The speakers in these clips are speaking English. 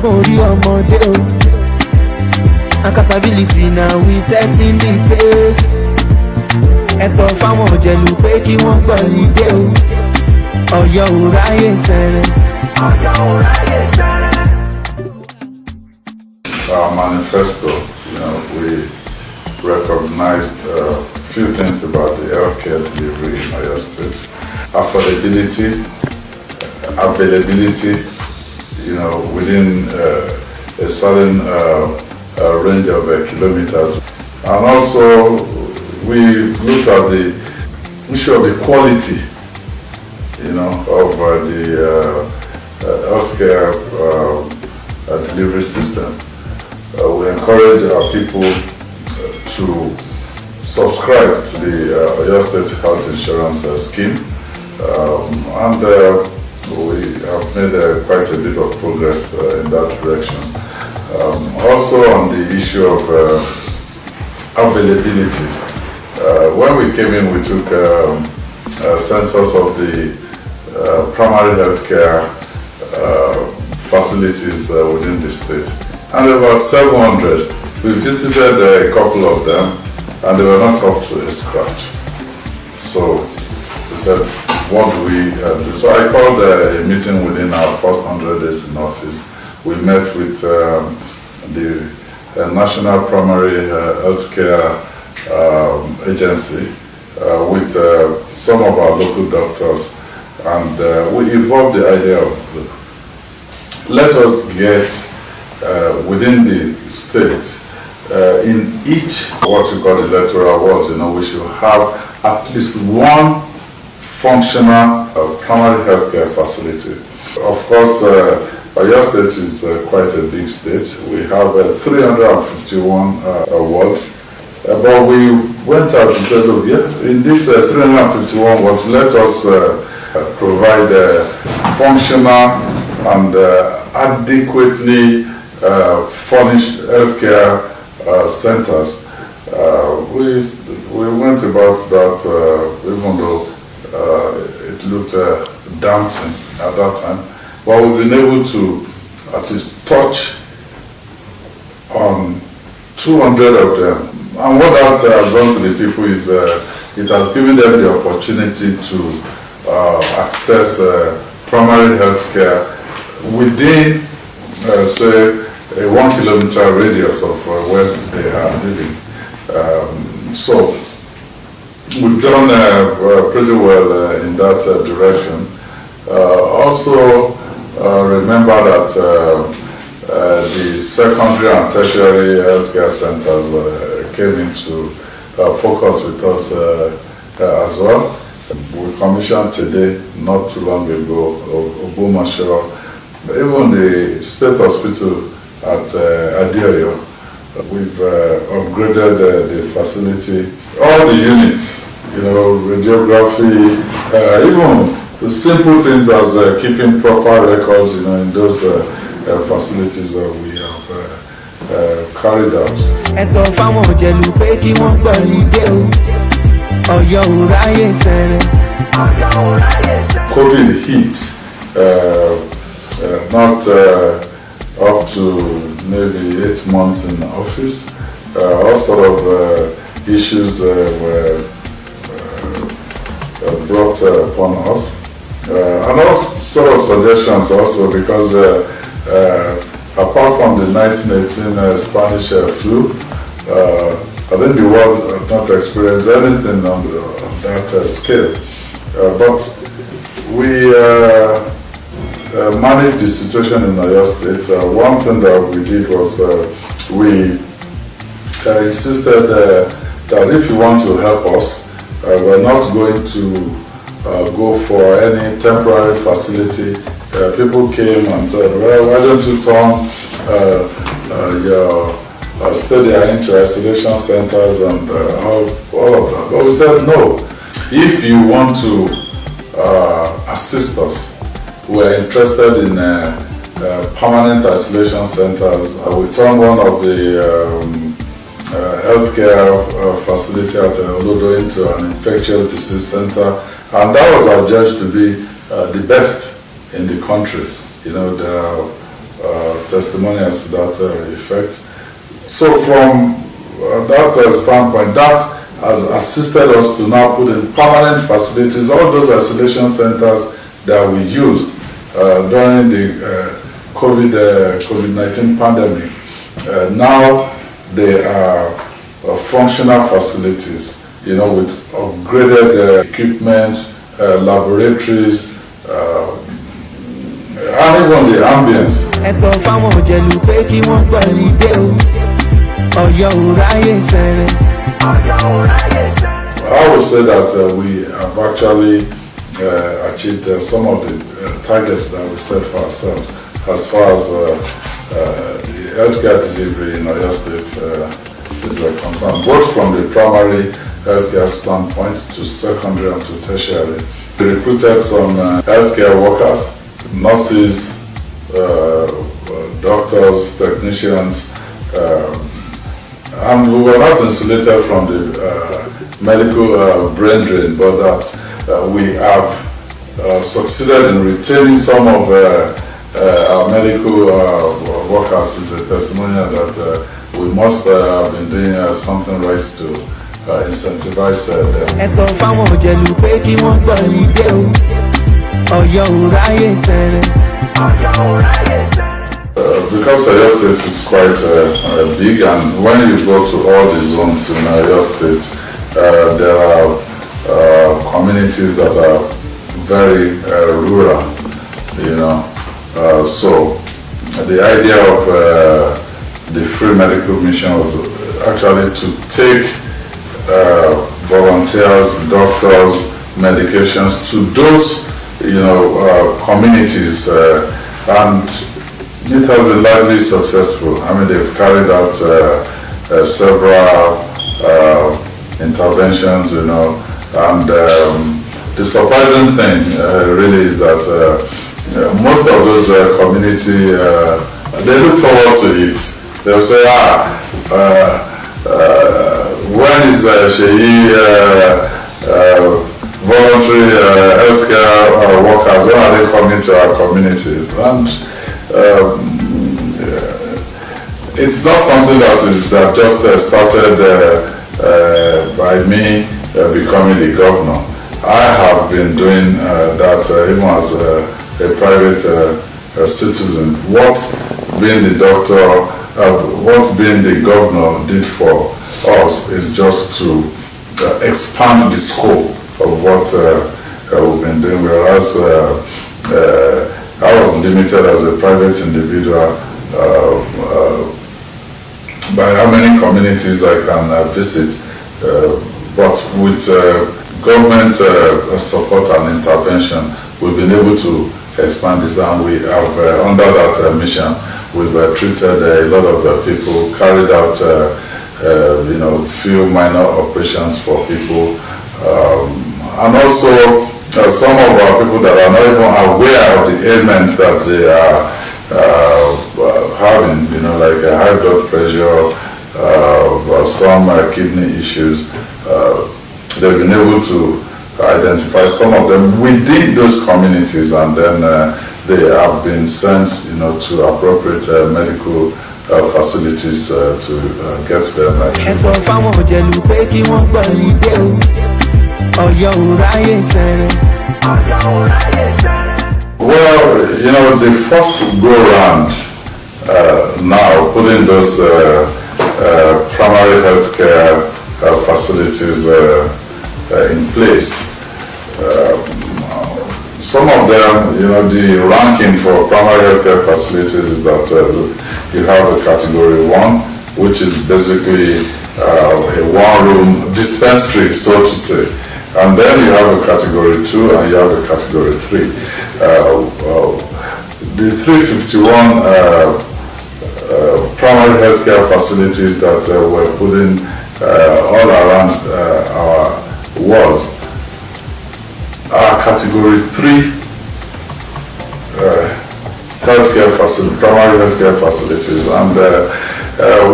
orí ọmọdé o. Accountability now we setting the pace. Ẹ sọ fáwọn òjèlú pé kí wọ́n gbọ́ lídé o. Ọ̀yọ́ ò ráyè sẹ́rẹ̀. Ọ̀yọ́ ò ráyè sẹ́rẹ̀. Our manifesto, we recognized a few things about the healthcare delivery in Oyo State. Affordability, availability, within a certain range of kilometers. And also, we looked at the issue of the quality, of the healthcare delivery system. We encourage our people to subscribe to the Oyo State Health Insurance Scheme, and we have made quite a bit of progress in that direction. Also on the issue of availability, when we came in, we took a census of the primary healthcare facilities within the state, and about 700. We visited a couple of them, and they were not up to a scratch. So we said, what do we do? So I called a meeting within our first 100 days in office. We met with the National Primary Healthcare Agency, with some of our local doctors, and we evolved the idea of, let us get within the state, in each what we call the electoral wards, we should have at least one functional primary healthcare facility. Of course, Oyo State is quite a big state. We have 351 wards, but we went out and said, look, in these 351 wards, let us provide functional and adequately furnished healthcare centers. We went about that, even though it looked daunting at that time, but we've been able to at least touch on 200 of them. And what that has done to the people is it has given them the opportunity to access primary health care within, say, a 1 kilometer radius of where they are living. So we've done pretty well in that direction. Also, remember that the secondary and tertiary healthcare centers came into focus with us as well. We commissioned today, not too long ago, Obumasho, even the state hospital at Adioyo. We've upgraded the facility, all the units, radiography, even the simple things as keeping proper records, in those facilities that we have carried out. COVID hit, not up to maybe 8 months in office. All sort of issues were brought upon us. And all sort of suggestions also, because apart from the 1918 Spanish flu, I think the world had not experienced anything on that scale. But we managed the situation in Oyo State. One thing that we did was we insisted that if you want to help us, we're not going to go for any temporary facility. People came and said, well, why don't you turn your study into isolation centers and all of that. But we said, no, if you want to assist us, we're interested in permanent isolation centers. We turned one of the healthcare facility at Olodo into an infectious disease center, and that was adjudged to be the best in the country. There are testimonials to that effect. So from that standpoint, that has assisted us to now put in permanent facilities, all those isolation centers that we used during the COVID-19 pandemic. Now they are functional facilities, with upgraded equipment, laboratories, and even the ambience. ẹ sọ fáwọn òjẹ̀lú pé kí wọ́n gbọ́ lídé o Ọ̀yọ́ ò ráyè sẹ́rẹ̀. I would say that we have actually achieved some of the targets that we set for ourselves as far as the healthcare delivery in Oyo State is concerned, both from the primary healthcare standpoint to secondary and to tertiary. We recruited some healthcare workers, nurses, doctors, technicians, and we were not insulated from the medical brain drain, but that we have succeeded in retaining some of our medical workers is a testimonial that we must have been doing something right to incentivize them. ẹ sọ fáwọn òjẹ̀lú pé kí wọ́n gbọ́ lídé o Ọ̀yọ́ ò ráyè sẹ́rẹ̀. Because Oyo State is quite big, and when you go to all the zones in Oyo State, there are communities that are very rural, so the idea of the free medical mission was actually to take volunteers, doctors, medications to those communities, and it has been largely successful. I mean, they've carried out several interventions, and the surprising thing really is that most of those community, they look forward to it. They'll say, when is Seyi voluntary healthcare workers, when are they coming to our community? And it's not something that just started by me becoming the governor. I have been doing that even as a private citizen. What being the doctor, what being the governor did for us is just to expand the scope of what we've been doing, whereas I was limited as a private individual by how many communities I can visit, but with government support and intervention, we've been able to expand this, and we have under that mission, we've treated a lot of people, carried out few minor operations for people, and also some of our people that are not even aware of the ailments that they are having, like high blood pressure, some kidney issues. They've been able to identify some of them within those communities, and then they have been sent, to appropriate medical facilities to get them. ẹ sọ fáwọn òjẹ̀lú pé kí wọ́n gbọ́ lídé o Ọ̀yọ́ ò ráyè sẹ́rẹ̀. Well, the first go round now putting those primary healthcare facilities in place. Some of them, the ranking for primary healthcare facilities is that you have a category 1, which is basically a one-room dispensary, so to say. And then you have a category 2 and you have a category 3. The 351 primary healthcare facilities that were put in all around our world are category 3 primary healthcare facilities. And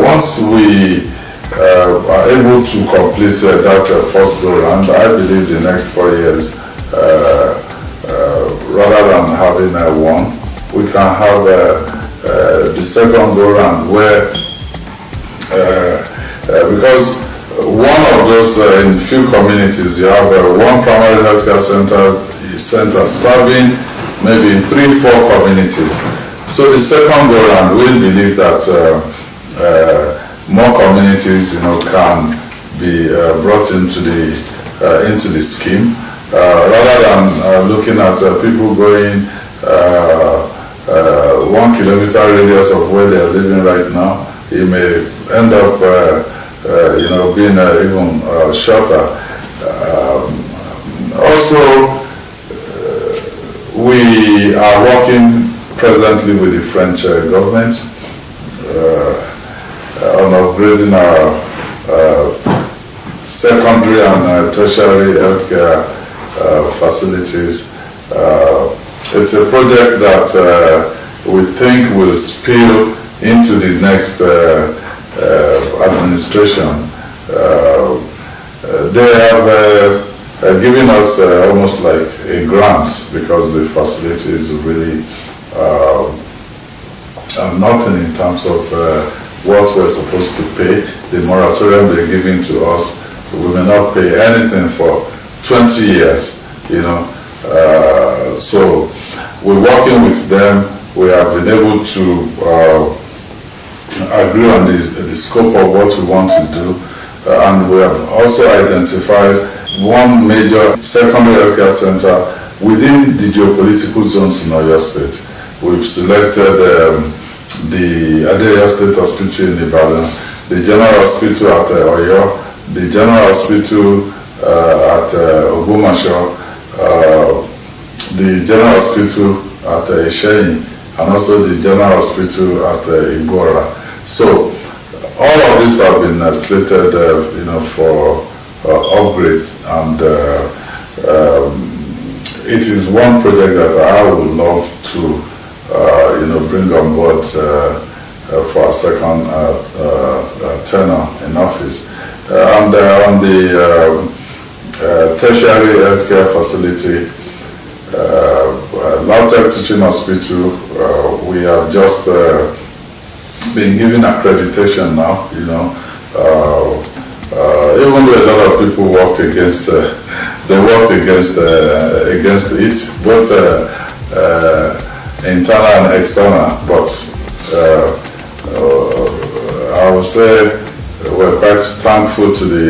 once we are able to complete that first go round, I believe the next 4 years, rather than having one, we can have the second go round, where because one of those in few communities you have one primary healthcare center serving maybe 3-4 communities. So the second go round, we believe that more communities, can be brought into the scheme, rather than looking at people going 1 kilometer radius of where they are living right now. It may end up, being even shorter. Also, we are working presently with the French government on upgrading our secondary and tertiary healthcare facilities. It's a project that we think will spill into the next administration. They have given us almost like a grant, because the facility is really nothing in terms of what we're supposed to pay. The moratorium they're giving to us, we may not pay anything for 20 years, so we're working with them. We have been able to agree on the scope of what we want to do, and we have also identified one major secondary healthcare center within the geopolitical zones in Oyo State. We've selected the Adeya State Hospital in Ibadan, the General Hospital at Oyo, the General Hospital at Ogbomoso, the General Hospital at Seyi, and also the General Hospital at Igora. So all of these have been slated, for upgrades, and it is one project that I would love to, bring on board for a second tenure in office. And on the tertiary healthcare facility, Lautech Teaching Hospital, we have just been given accreditation now. Even though a lot of people worked against, against it, both internal and external. But I would say we're quite thankful to the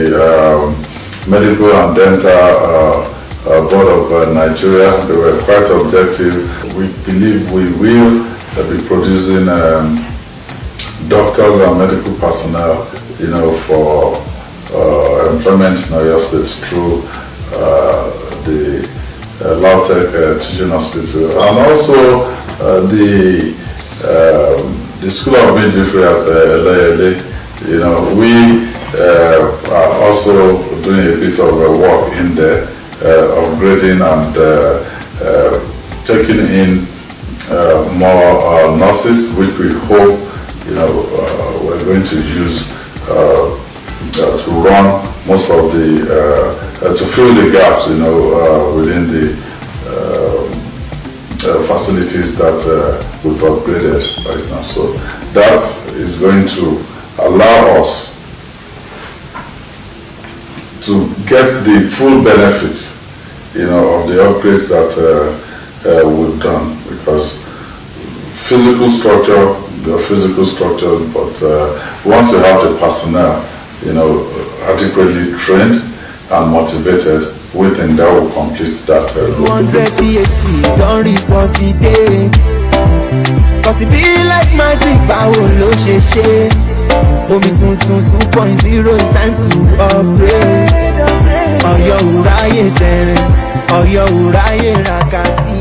Medical and Dental Board of Nigeria. They were quite objective. We believe we will be producing doctors and medical personnel, for employment in Oyo State through the Lautech Teaching Hospital, and also the School of Midwifery at LALA. We are also doing a bit of work in there, upgrading and taking in more nurses, which we hope we're going to use to run most of the to fill the gaps within the facilities that we've upgraded right now. So that is going to allow us to get the full benefits of the upgrades that we've done, because physical structure, but once you have the personnel, adequately trained and motivated, we think that will complete that. 200 PhD don't resuscitate, cause it be like magic, báwo ló ṣe ṣe. Omi tuntun 2.0 is time to upgrade. Ọ̀yọ́ ò ráyè sẹ̀rẹ̀, Ọ̀yọ́ ò ráyè ràkàtì.